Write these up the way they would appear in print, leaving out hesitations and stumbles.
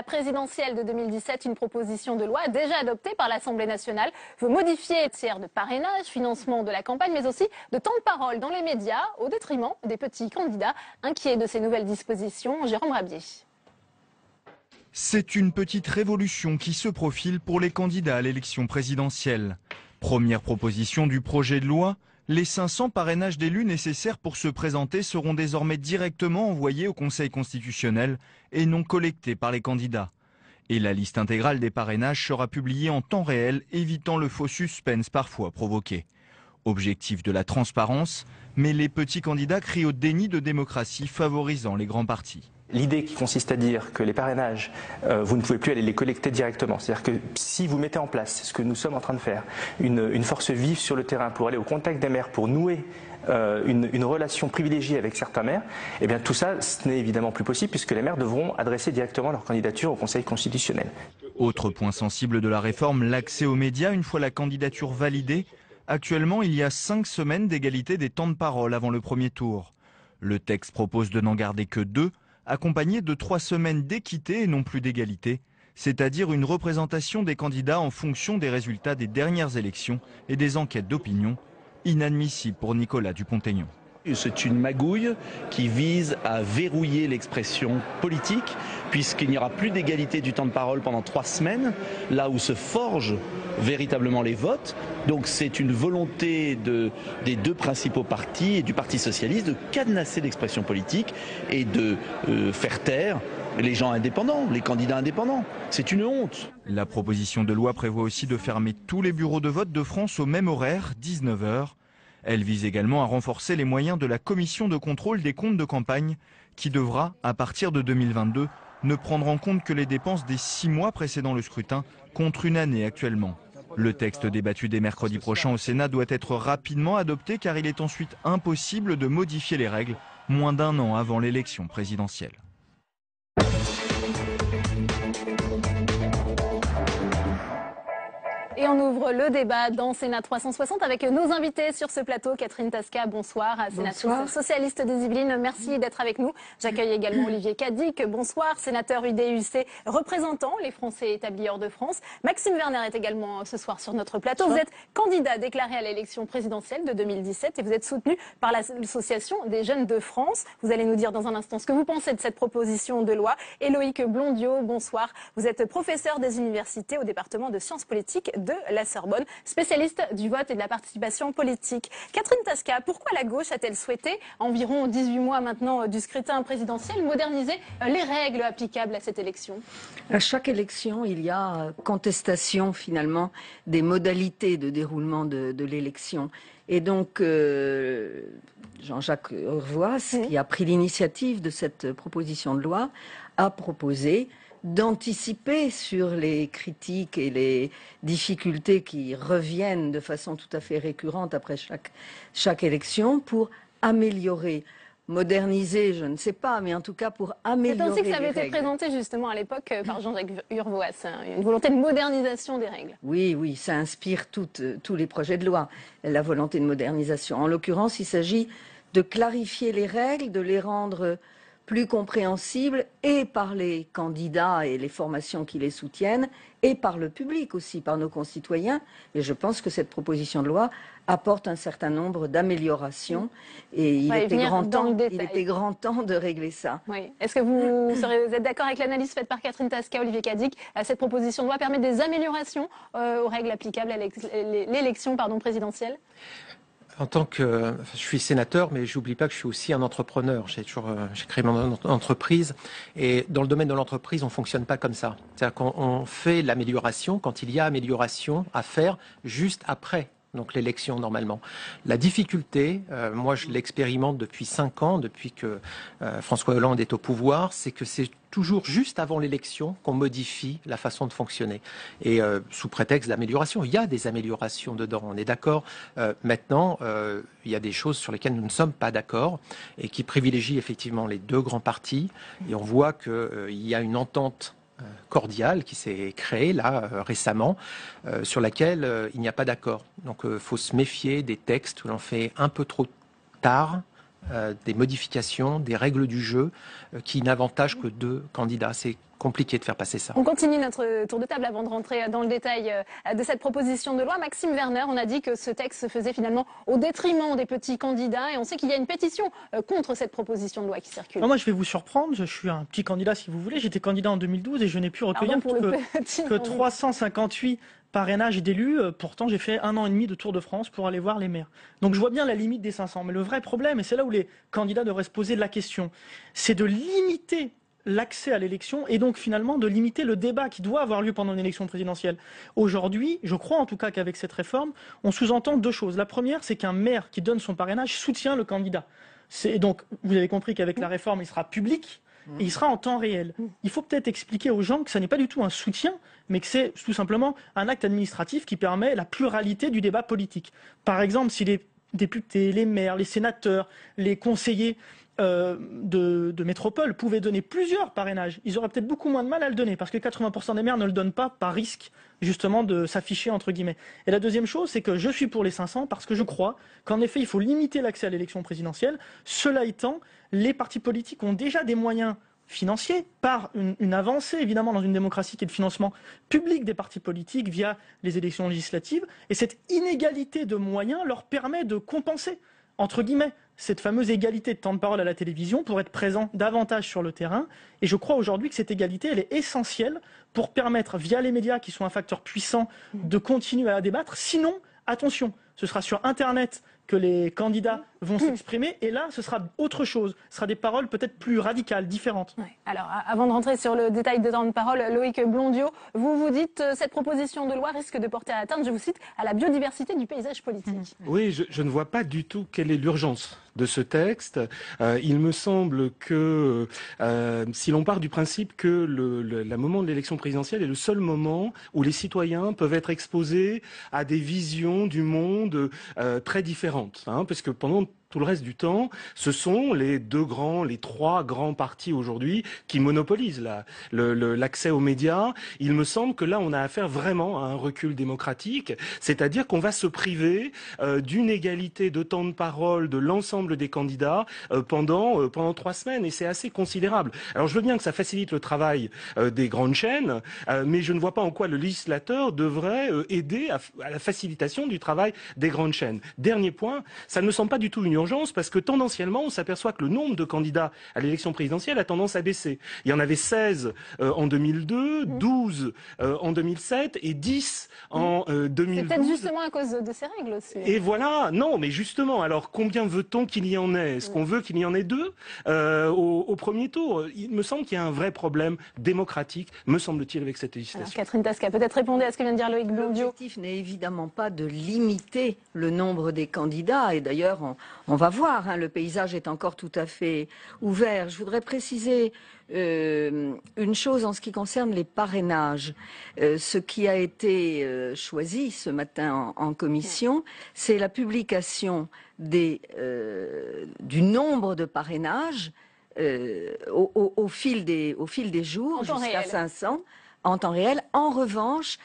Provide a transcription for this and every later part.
présidentielle de 2017, une proposition de loi déjà adoptée par l'Assemblée nationale veut modifier les tiers de parrainage, financement de la campagne, mais aussi de temps de parole dans les médias au détriment des petits candidats inquiets de ces nouvelles dispositions. Jérôme Rabier. C'est une petite révolution qui se profile pour les candidats à l'élection présidentielle. Première proposition du projet de loi, les 500 parrainages d'élus nécessaires pour se présenter seront désormais directement envoyés au Conseil constitutionnel et non collectés par les candidats. Et la liste intégrale des parrainages sera publiée en temps réel, évitant le faux suspense parfois provoqué. Objectif de la transparence, mais les petits candidats crient au déni de démocratie favorisant les grands partis. L'idée qui consiste à dire que les parrainages, vous ne pouvez plus aller les collecter directement. C'est-à-dire que si vous mettez en place, ce que nous sommes en train de faire, une force vive sur le terrain pour aller au contact des maires, pour nouer une relation privilégiée avec certains maires, eh bien tout ça, ce n'est évidemment plus possible puisque les maires devront adresser directement leur candidature au Conseil constitutionnel. Autre point sensible de la réforme, l'accès aux médias une fois la candidature validée. Actuellement, il y a 5 semaines d'égalité des temps de parole avant le premier tour. Le texte propose de n'en garder que 2, accompagné de 3 semaines d'équité et non plus d'égalité, c'est-à-dire une représentation des candidats en fonction des résultats des dernières élections et des enquêtes d'opinion, inadmissible pour Nicolas Dupont-Aignan. C'est une magouille qui vise à verrouiller l'expression politique, puisqu'il n'y aura plus d'égalité du temps de parole pendant 3 semaines, là où se forgent véritablement les votes. Donc c'est une volonté des 2 principaux partis et du Parti socialiste de cadenasser l'expression politique et de faire taire les gens indépendants, les candidats indépendants. C'est une honte. La proposition de loi prévoit aussi de fermer tous les bureaux de vote de France au même horaire, 19 h. Elle vise également à renforcer les moyens de la commission de contrôle des comptes de campagne qui devra, à partir de 2022, ne prendre en compte que les dépenses des 6 mois précédant le scrutin contre une année actuellement. Le texte débattu dès mercredi prochain au Sénat doit être rapidement adopté car il est ensuite impossible de modifier les règles moins d'1 an avant l'élection présidentielle. Et on ouvre le débat dans Sénat 360 avec nos invités sur ce plateau. Catherine Tasca, bonsoir, sénatrice socialiste des Yvelines. Merci d'être avec nous. J'accueille également Olivier Cadic, bonsoir, sénateur UDUC, représentant les Français établis hors de France. Maxime Werner est également ce soir sur notre plateau. Vous êtes candidat déclaré à l'élection présidentielle de 2017 et vous êtes soutenu par l'Association des jeunes de France. Vous allez nous dire dans un instant ce que vous pensez de cette proposition de loi. Et Loïc Blondiot, bonsoir. Vous êtes professeur des universités au département de sciences politiques de la Sorbonne, spécialiste du vote et de la participation politique. Catherine Tasca, pourquoi la gauche a-t-elle souhaité, environ 18 mois maintenant du scrutin présidentiel, moderniser les règles applicables à cette élection? À chaque élection, il y a contestation finalement des modalités de déroulement de l'élection. Et donc, Jean-Jacques Urvoas, qui a pris l'initiative de cette proposition de loi, a proposé d'anticiper sur les critiques et les difficultés qui reviennent de façon tout à fait récurrente après chaque élection pour améliorer, moderniser, je ne sais pas, mais en tout cas pour améliorer. C'est ainsi que ça avait été présenté justement à l'époque par Jean-Jacques Urvoas, une volonté de modernisation des règles. Oui, oui, ça inspire tous les projets de loi, la volonté de modernisation. En l'occurrence, il s'agit de clarifier les règles, de les rendre plus compréhensible et par les candidats et les formations qui les soutiennent et par le public aussi, par nos concitoyens. Et je pense que cette proposition de loi apporte un certain nombre d'améliorations et il était grand temps de régler ça. Oui. Est-ce que vous êtes d'accord avec l'analyse faite par Catherine Tasca, Olivier Cadic? Cette proposition de loi permet des améliorations aux règles applicables à l'élection présidentielle? En tant que, je suis sénateur, mais j'oublie pas que je suis aussi un entrepreneur. J'ai créé mon entreprise, et dans le domaine de l'entreprise, on fonctionne pas comme ça. C'est-à-dire qu'on fait l'amélioration quand il y a amélioration à faire juste après. Donc l'élection normalement. La difficulté, moi je l'expérimente depuis 5 ans, depuis que François Hollande est au pouvoir, c'est que c'est toujours juste avant l'élection qu'on modifie la façon de fonctionner. Et sous prétexte d'amélioration, il y a des améliorations dedans, on est d'accord. Maintenant, il y a des choses sur lesquelles nous ne sommes pas d'accord et qui privilégient effectivement les 2 grands partis. Et on voit qu'il y a une entente cordiale qui s'est créée là récemment, sur laquelle il n'y a pas d'accord. Donc il faut se méfier des textes où l'on fait un peu trop tard des modifications, des règles du jeu qui n'avantagent que 2 candidats. C'est compliqué de faire passer ça. On continue notre tour de table avant de rentrer dans le détail de cette proposition de loi. Maxime Werner, on a dit que ce texte se faisait finalement au détriment des petits candidats et on sait qu'il y a une pétition contre cette proposition de loi qui circule. Alors moi, je vais vous surprendre. Je suis un petit candidat, si vous voulez. J'étais candidat en 2012 et je n'ai pu recueillir que 358 parrainages d'élus. Pourtant, j'ai fait 1 an et demi de Tour de France pour aller voir les maires. Donc je vois bien la limite des 500. Mais le vrai problème, et c'est là où les candidats devraient se poser la question, c'est de limiter l'accès à l'élection et donc finalement de limiter le débat qui doit avoir lieu pendant une élection présidentielle. Aujourd'hui, je crois en tout cas qu'avec cette réforme, on sous-entend 2 choses. La première, c'est qu'un maire qui donne son parrainage soutient le candidat. Donc, vous avez compris qu'avec la réforme, il sera public et il sera en temps réel. Il faut peut-être expliquer aux gens que ça n'est pas du tout un soutien, mais que c'est tout simplement un acte administratif qui permet la pluralité du débat politique. Par exemple, si les députés, les maires, les sénateurs, les conseillers de métropole pouvaient donner plusieurs parrainages, ils auraient peut-être beaucoup moins de mal à le donner parce que 80% des maires ne le donnent pas par risque justement de s'afficher entre guillemets. Et la deuxième chose, c'est que je suis pour les 500 parce que je crois qu'en effet il faut limiter l'accès à l'élection présidentielle. Cela étant, les partis politiques ont déjà des moyens financiers par une avancée évidemment dans une démocratie qui est le financement public des partis politiques via les élections législatives, et cette inégalité de moyens leur permet de compenser entre guillemets cette fameuse égalité de temps de parole à la télévision pour être présent davantage sur le terrain. Et je crois aujourd'hui que cette égalité, elle est essentielle pour permettre, via les médias qui sont un facteur puissant, de continuer à débattre. Sinon, attention, ce sera sur Internet que les candidats vont s'exprimer, et là, ce sera autre chose. Ce sera des paroles peut-être plus radicales, différentes. Ouais. Alors, avant de rentrer sur le détail des temps de parole, Loïc Blondiot, vous dites cette proposition de loi risque de porter atteinte, je vous cite, à la biodiversité du paysage politique. Oui, je ne vois pas du tout quelle est l'urgence de ce texte. Il me semble que si l'on part du principe que le moment de l'élection présidentielle est le seul moment où les citoyens peuvent être exposés à des visions du monde très différentes, parce que pendant tout le reste du temps, ce sont les 3 grands partis aujourd'hui qui monopolisent l'accès aux médias. Il me semble que là, on a affaire vraiment à un recul démocratique, c'est-à-dire qu'on va se priver d'une égalité de temps de parole de l'ensemble des candidats pendant 3 semaines, et c'est assez considérable. Alors je veux bien que ça facilite le travail des grandes chaînes, mais je ne vois pas en quoi le législateur devrait aider à la facilitation du travail des grandes chaînes. Dernier point, ça ne me semble pas du tout une urgence, parce que tendanciellement, on s'aperçoit que le nombre de candidats à l'élection présidentielle a tendance à baisser. Il y en avait 16 en 2002, 12 en 2007 et 10 en 2012. C'est peut-être justement à cause de ces règles aussi. Et voilà, non, mais justement, alors combien veut-on qu'il y en ait? Est-ce qu'on veut qu'il y en ait 2 au premier tour? Il me semble qu'il y a un vrai problème démocratique, me semble-t-il, avec cette législation. Alors, Catherine Tasca, peut-être répondez à ce que vient de dire Loïc Blondiot. L'objectif n'est évidemment pas de limiter le nombre des candidats, et d'ailleurs on va voir, le paysage est encore tout à fait ouvert. Je voudrais préciser une chose en ce qui concerne les parrainages. Ce qui a été choisi ce matin en commission, c'est la publication du nombre de parrainages au fil des jours, jusqu'à 500. En temps réel. En revanche,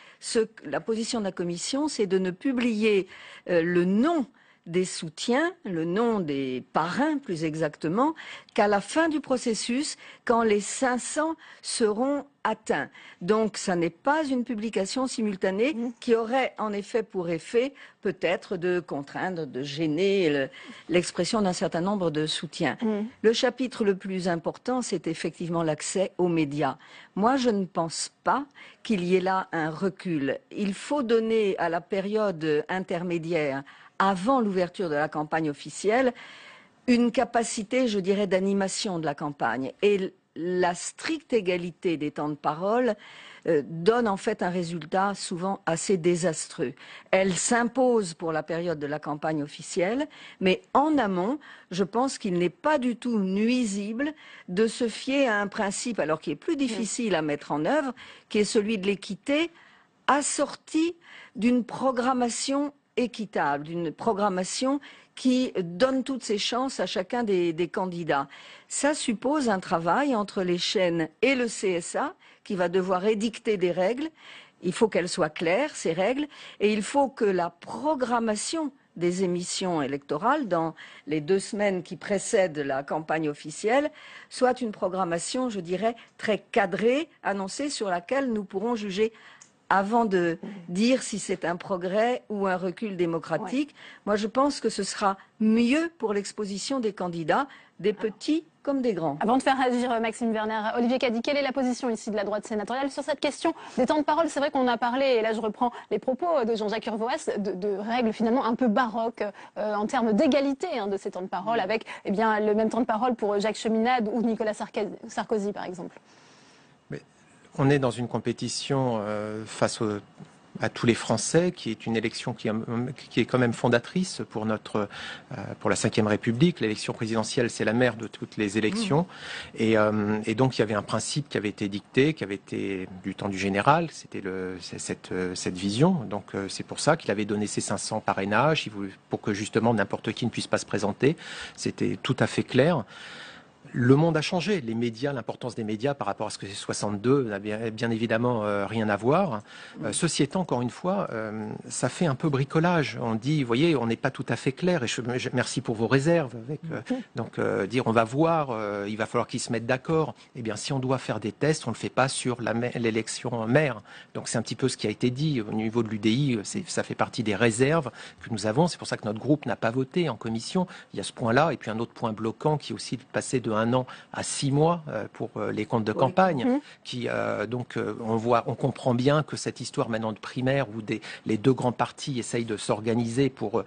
la position de la Commission, c'est de ne publier le nom des soutiens, le nom des parrains plus exactement, qu'à la fin du processus, quand les 500 seront atteints. Donc ça n'est pas une publication simultanée qui aurait en effet pour effet peut-être de contraindre, de gêner l'expression d'un certain nombre de soutiens. Le chapitre le plus important, c'est effectivement l'accès aux médias. Moi, je ne pense pas qu'il y ait là un recul. Il faut donner à la période intermédiaire, avant l'ouverture de la campagne officielle, une capacité, je dirais, d'animation de la campagne. Et la stricte égalité des temps de parole donne en fait un résultat souvent assez désastreux. Elle s'impose pour la période de la campagne officielle, mais en amont, je pense qu'il n'est pas du tout nuisible de se fier à un principe, alors qui est plus difficile à mettre en œuvre, qui est celui de l'équité, assorti d'une programmation équitable, d'une programmation qui donne toutes ses chances à chacun des candidats. Ça suppose un travail entre les chaînes et le CSA qui va devoir édicter des règles Il faut qu'elles soient claires, ces règles, et il faut que la programmation des émissions électorales dans les 2 semaines qui précèdent la campagne officielle soit une programmation, je dirais, très cadrée, annoncée, sur laquelle nous pourrons juger avant de dire si c'est un progrès ou un recul démocratique. Moi, je pense que ce sera mieux pour l'exposition des candidats, des petits comme des grands. Avant de faire réagir Maxime Werner, Olivier Cadic, quelle est la position ici de la droite sénatoriale sur cette question des temps de parole? C'est vrai qu'on a parlé, et là je reprends les propos de Jean-Jacques Urvoas, de règles finalement un peu baroques en termes d'égalité de ces temps de parole, avec le même temps de parole pour Jacques Cheminade ou Nicolas Sarkozy par exemple. Mais on est dans une compétition face à tous les Français, qui est une élection qui est quand même fondatrice pour la Ve République. L'élection présidentielle, c'est la mère de toutes les élections. Et donc, il y avait un principe qui avait été dicté, qui avait été du temps du général. C'était cette vision. Donc, c'est pour ça qu'il avait donné ses 500 parrainages, pour que justement n'importe qui ne puisse pas se présenter. C'était tout à fait clair. Le monde a changé. Les médias, l'importance des médias par rapport à ce que c'est 62 n'a bien évidemment rien à voir. Ceci étant, encore une fois, ça fait un peu bricolage. On dit, vous voyez, on n'est pas tout à fait clair. Et merci pour vos réserves. Donc, dire on va voir, il va falloir qu'ils se mettent d'accord. Eh bien, si on doit faire des tests, on ne le fait pas sur l'élection maire. Donc, c'est un petit peu ce qui a été dit au niveau de l'UDI. Ça fait partie des réserves que nous avons. C'est pour ça que notre groupe n'a pas voté en commission. Il y a ce point-là. Et puis, un autre point bloquant qui est aussi de passer de 1 an à 6 mois pour les comptes de campagne. On comprend bien que cette histoire maintenant de primaire où les 2 grands partis essayent de s'organiser pour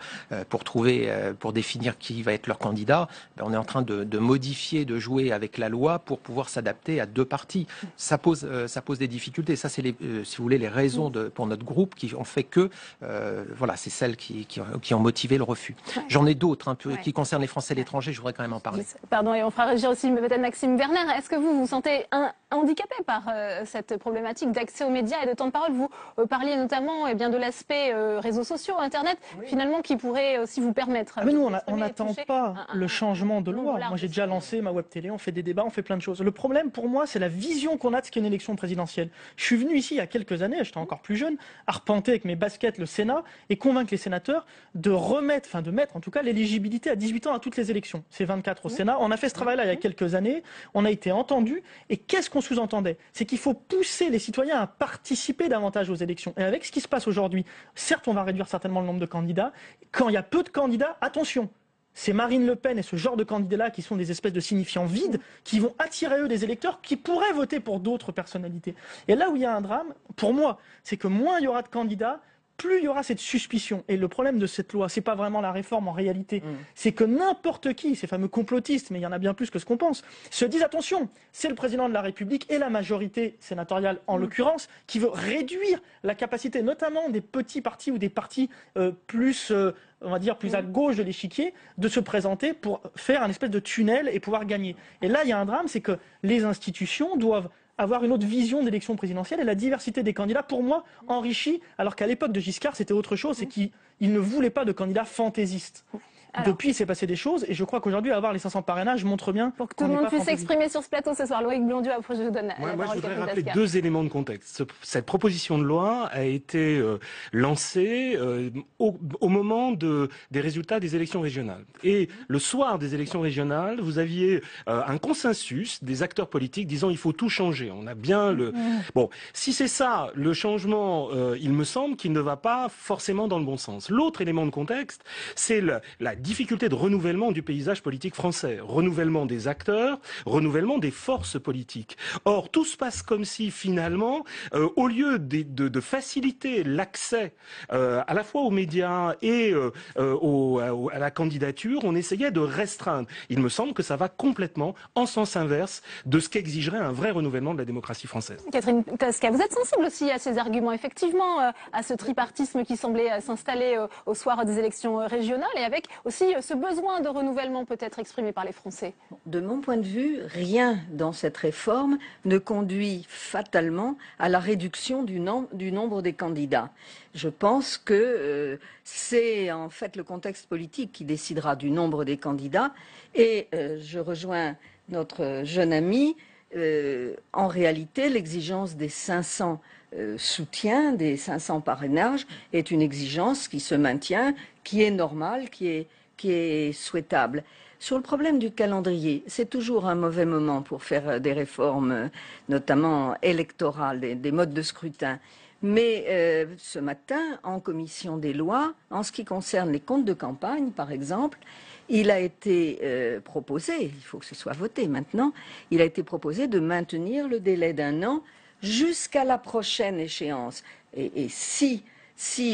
définir qui va être leur candidat, on est en train de modifier, de jouer avec la loi pour pouvoir s'adapter à 2 partis. Ça pose des difficultés. Ça, c'est si vous voulez les raisons pour notre groupe qui ont fait que c'est celles qui ont motivé le refus. J'en ai d'autres qui concernent les Français à l'étranger. Je voudrais quand même en parler. Pardon, et on fera réagir aussi peut-être Maxime Werner. Est-ce que vous vous sentez handicapé par cette problématique d'accès aux médias et de temps de parole? Vous parliez notamment de l'aspect réseaux sociaux, Internet, finalement, qui pourrait aussi vous permettre. Mais nous, on n'attend pas le changement de loi. Moi, j'ai déjà lancé ma web télé, on fait des débats, on fait plein de choses. Le problème, pour moi, c'est la vision qu'on a de ce qu'est une élection présidentielle. Je suis venu ici il y a quelques années, j'étais encore plus jeune, arpenter avec mes baskets le Sénat et convaincre les sénateurs de mettre en tout cas l'éligibilité à 18 ans à toutes les élections. C'est 24 au Sénat. On a fait ce travail-là il y a quelques années, on a été entendus, et qu'est-ce qu'on sous-entendait? C'est qu'il faut pousser les citoyens à participer davantage aux élections. Et avec ce qui se passe aujourd'hui, certes, on va réduire certainement le nombre de candidats. Quand il y a peu de candidats, attention, c'est Marine Le Pen et ce genre de candidats-là qui sont des espèces de signifiants vides, qui vont attirer eux des électeurs qui pourraient voter pour d'autres personnalités. Et là où il y a un drame, pour moi, c'est que moins il y aura de candidats, plus il y aura cette suspicion. Et le problème de cette loi, c'est pas vraiment la réforme en réalité, c'est que n'importe qui, ces fameux complotistes, mais il y en a bien plus que ce qu'on pense, se disent attention, c'est le président de la République et la majorité sénatoriale en l'occurrence, qui veut réduire la capacité notamment des petits partis ou des partis plus à gauche de l'échiquier, de se présenter pour faire un espèce de tunnel et pouvoir gagner. Et là, il y a un drame, c'est que les institutions doivent avoir une autre vision d'élection présidentielle, et la diversité des candidats, pour moi, enrichit, alors qu'à l'époque de Giscard, c'était autre chose, c'est qu'il ne voulait pas de candidats fantaisistes. Depuis, il s'est passé des choses, et je crois qu'aujourd'hui, avoir les 500 parrainages montre bien... Pour que tout le monde puisse s'exprimer sur ce plateau ce soir, Loïc Blondiau, après je vous donne la parole. Moi, je voudrais rappeler 2 éléments de contexte. Cette proposition de loi a été lancée au moment des résultats des élections régionales. Et le soir des élections régionales, vous aviez un consensus des acteurs politiques disant il faut tout changer. On a bien le... Bon, si c'est ça, le changement, il me semble qu'il ne va pas forcément dans le bon sens. L'autre élément de contexte, c'est la difficulté de renouvellement du paysage politique français, renouvellement des acteurs, renouvellement des forces politiques. Or, tout se passe comme si, finalement, au lieu de faciliter l'accès à la fois aux médias et à la candidature, on essayait de restreindre. Il me semble que ça va complètement en sens inverse de ce qu'exigerait un vrai renouvellement de la démocratie française. Catherine Tasca, vous êtes sensible aussi à ces arguments, effectivement, à ce tripartisme qui semblait s'installer au soir des élections régionales, et avec aussi ce besoin de renouvellement peut-être exprimé par les Français? De mon point de vue, rien dans cette réforme ne conduit fatalement à la réduction du nombre des candidats. Je pense que c'est en fait le contexte politique qui décidera du nombre des candidats, et je rejoins notre jeune ami, en réalité l'exigence des 500 soutien des 500 parrainages est une exigence qui se maintient, qui est normale, qui est souhaitable. Sur le problème du calendrier, c'est toujours un mauvais moment pour faire des réformes, notamment électorales, des modes de scrutin. Mais ce matin, en commission des lois, en ce qui concerne les comptes de campagne, par exemple, il a été proposé, il faut que ce soit voté maintenant, il a été proposé de maintenir le délai d'1 an jusqu'à la prochaine échéance. Et si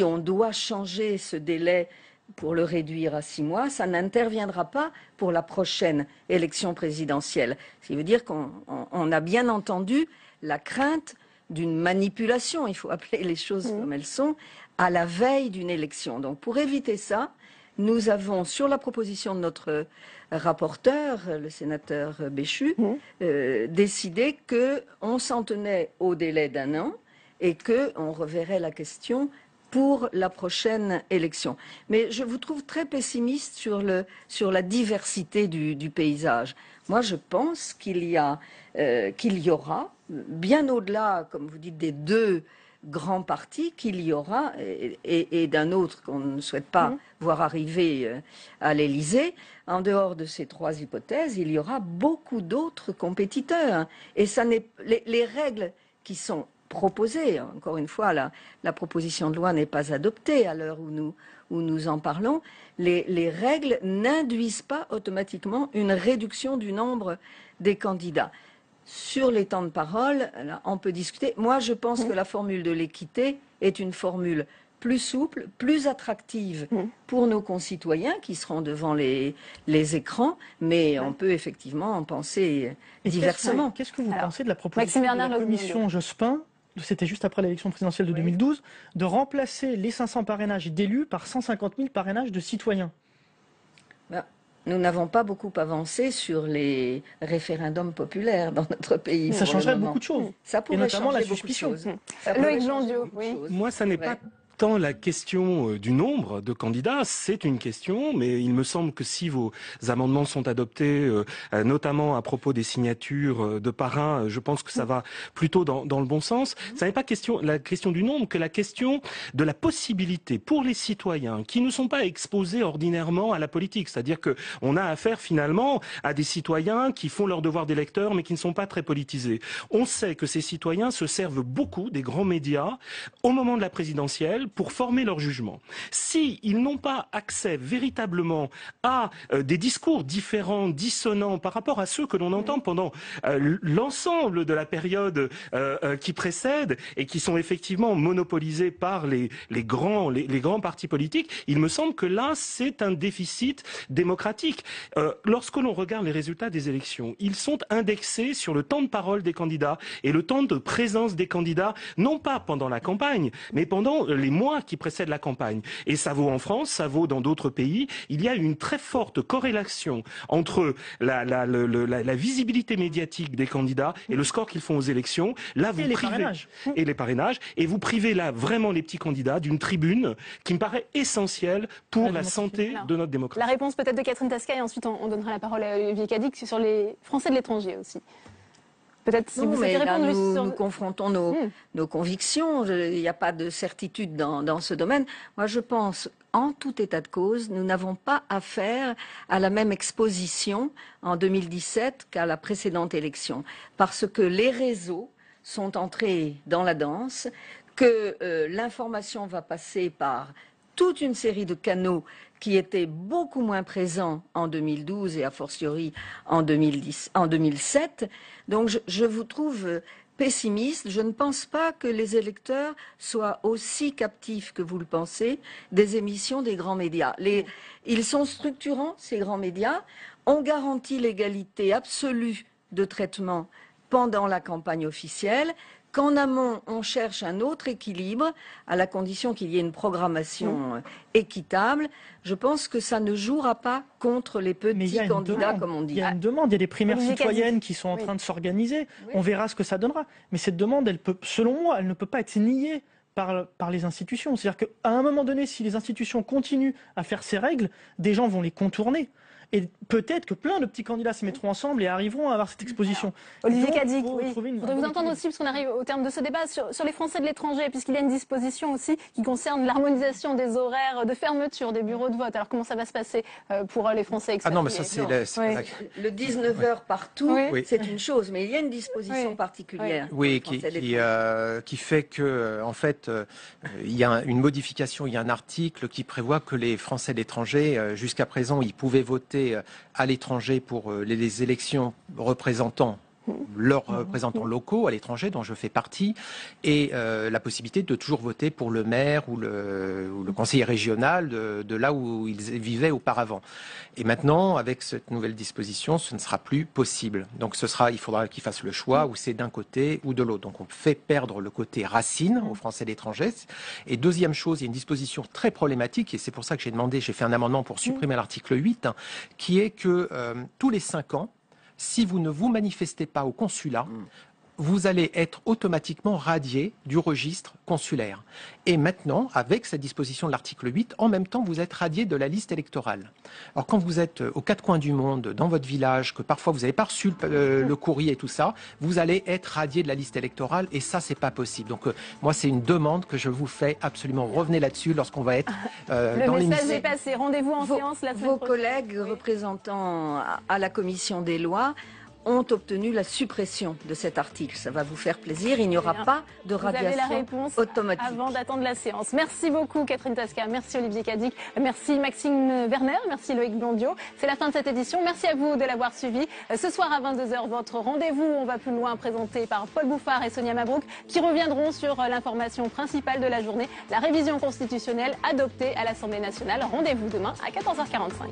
on doit changer ce délai pour le réduire à 6 mois, ça n'interviendra pas pour la prochaine élection présidentielle. Ce qui veut dire qu'on a bien entendu la crainte d'une manipulation, il faut appeler les choses comme elles sont, à la veille d'une élection. Donc pour éviter ça, nous avons, sur la proposition de notre rapporteur, le sénateur Béchu, décidé qu'on s'en tenait au délai d'1 an et qu'on reverrait la question pour la prochaine élection. Mais je vous trouve très pessimiste sur la diversité du paysage. Moi, je pense qu'il y aura, bien au-delà, comme vous dites, des 2 grands partis, qu'il y aura, et d'un autre qu'on ne souhaite pas voir arriver à l'Élysée, en dehors de ces 3 hypothèses, il y aura beaucoup d'autres compétiteurs. Et ça n'est, les règles qui sont proposées, encore une fois, la proposition de loi n'est pas adoptée à l'heure où nous en parlons, les règles n'induisent pas automatiquement une réduction du nombre des candidats. Sur les temps de parole, là, on peut discuter. Moi, je pense que la formule de l'équité est une formule plus souple, plus attractive pour nos concitoyens qui seront devant les écrans, mais on peut effectivement en penser diversement. Qu'est-ce que vous pensez de la proposition de la commission Jospin, c'était juste après l'élection présidentielle de 2012, de remplacer les 500 parrainages d'élus par 150 000 parrainages de citoyens? Nous n'avons pas beaucoup avancé sur les référendums populaires dans notre pays. Ça changerait beaucoup de choses. Ça pourrait et notamment changer la suspicion. beaucoup de choses. Loïc Jondiot, oui. Moi, ça n'est pas tant la question du nombre de candidats, c'est une question, mais il me semble que si vos amendements sont adoptés, notamment à propos des signatures de parrains, je pense que ça va plutôt dans le bon sens. Ça n'est pas la question du nombre, que la question de la possibilité pour les citoyens qui ne sont pas exposés ordinairement à la politique. C'est-à-dire que on a affaire finalement à des citoyens qui font leur devoir d'électeur, mais qui ne sont pas très politisés. On sait que ces citoyens se servent beaucoup des grands médias au moment de la présidentielle pour former leur jugement. Si ils n'ont pas accès véritablement à des discours différents, dissonants par rapport à ceux que l'on entend pendant l'ensemble de la période qui précède et qui sont effectivement monopolisés par les grands partis politiques, il me semble que là, c'est un déficit démocratique. Lorsque l'on regarde les résultats des élections, ils sont indexés sur le temps de parole des candidats et le temps de présence des candidats, non pas pendant la campagne, mais pendant les mois qui précèdent la campagne. Et ça vaut en France, ça vaut dans d'autres pays. Il y a une très forte corrélation entre la visibilité médiatique des candidats et le score qu'ils font aux élections. Là, vous et les parrainages. Et vous privez là vraiment les petits candidats d'une tribune qui me paraît essentielle pour la santé de notre démocratie. La réponse peut-être de Catherine Tasca et ensuite on donnera la parole à Olivier Cadic sur les Français de l'étranger aussi. Peut-être si vous souhaitez répondre nous confrontons nos convictions. Il n'y a pas de certitude dans ce domaine. Moi, je pense, en tout état de cause, nous n'avons pas affaire à la même exposition en 2017 qu'à la précédente élection. Parce que les réseaux sont entrés dans la danse, que l'information va passer par toute une série de canaux qui étaient beaucoup moins présents en 2012 et a fortiori en 2007. Donc je vous trouve pessimiste. Je ne pense pas que les électeurs soient aussi captifs que vous le pensez des émissions des grands médias. Ils sont structurants, ces grands médias. On garantit l'égalité absolue de traitement pendant la campagne officielle. Qu'en amont, on cherche un autre équilibre, à la condition qu'il y ait une programmation équitable. Je pense que ça ne jouera pas contre les petits candidats, comme on dit. Il y a une demande, il y a des primaires citoyennes qui sont en train de s'organiser. Oui. On verra ce que ça donnera. Mais cette demande, elle peut, selon moi, elle ne peut pas être niée par les institutions. C'est-à-dire qu'à un moment donné, si les institutions continuent à faire ces règles, des gens vont les contourner. Et peut-être que plein de petits candidats se mettront ensemble et arriveront à avoir cette exposition. Olivier Cadic, oui. Je voudrais vous entendre aussi, parce qu'on arrive au terme de ce débat, sur les Français de l'étranger, puisqu'il y a une disposition aussi qui concerne l'harmonisation des horaires de fermeture des bureaux de vote. Alors comment ça va se passer pour les Français expatriés? Ah non, mais ça c'est le 19h partout, c'est une chose, mais il y a une disposition particulière. Oui, qui fait que, en fait, il y a une modification, il y a un article qui prévoit que les Français de l'étranger, jusqu'à présent, ils pouvaient voter à l'étranger pour les élections représentant leurs représentants locaux à l'étranger, dont je fais partie, et la possibilité de toujours voter pour le maire ou le conseiller régional de là où ils vivaient auparavant. Et maintenant, avec cette nouvelle disposition, ce ne sera plus possible. Donc il faudra qu'ils fassent le choix où c'est d'un côté ou de l'autre. Donc on fait perdre le côté racine aux Français de l'étranger. Et deuxième chose, il y a une disposition très problématique, et c'est pour ça que j'ai fait un amendement pour supprimer l'article 8, qui est que tous les 5 ans, si vous ne vous manifestez pas au consulat, vous allez être automatiquement radié du registre consulaire. Et maintenant, avec cette disposition de l'article 8, en même temps, vous êtes radié de la liste électorale. Alors quand vous êtes aux 4 coins du monde, dans votre village, que parfois vous n'avez pas reçu le courrier et tout ça, vous allez être radié de la liste électorale, et ça, c'est pas possible. Donc moi, c'est une demande que je vous fais absolument. Revenez là-dessus lorsqu'on va être dans l'émission. Le message est passé. Rendez-vous en séance la semaine prochaine. Vos collègues représentants à la commission des lois ont obtenu la suppression de cet article. Ça va vous faire plaisir. Il n'y aura pas de radiation automatique. Vous avez la réponse avant d'attendre la séance. Merci beaucoup Catherine Tasca, merci Olivier Cadic, merci Maxime Werner, merci Loïc Blondiot. C'est la fin de cette édition. Merci à vous de l'avoir suivi. Ce soir à 22h, votre rendez-vous On va plus loin, présenté par Paul Bouffard et Sonia Mabrouk, qui reviendront sur l'information principale de la journée, la révision constitutionnelle adoptée à l'Assemblée nationale. Rendez-vous demain à 14h45.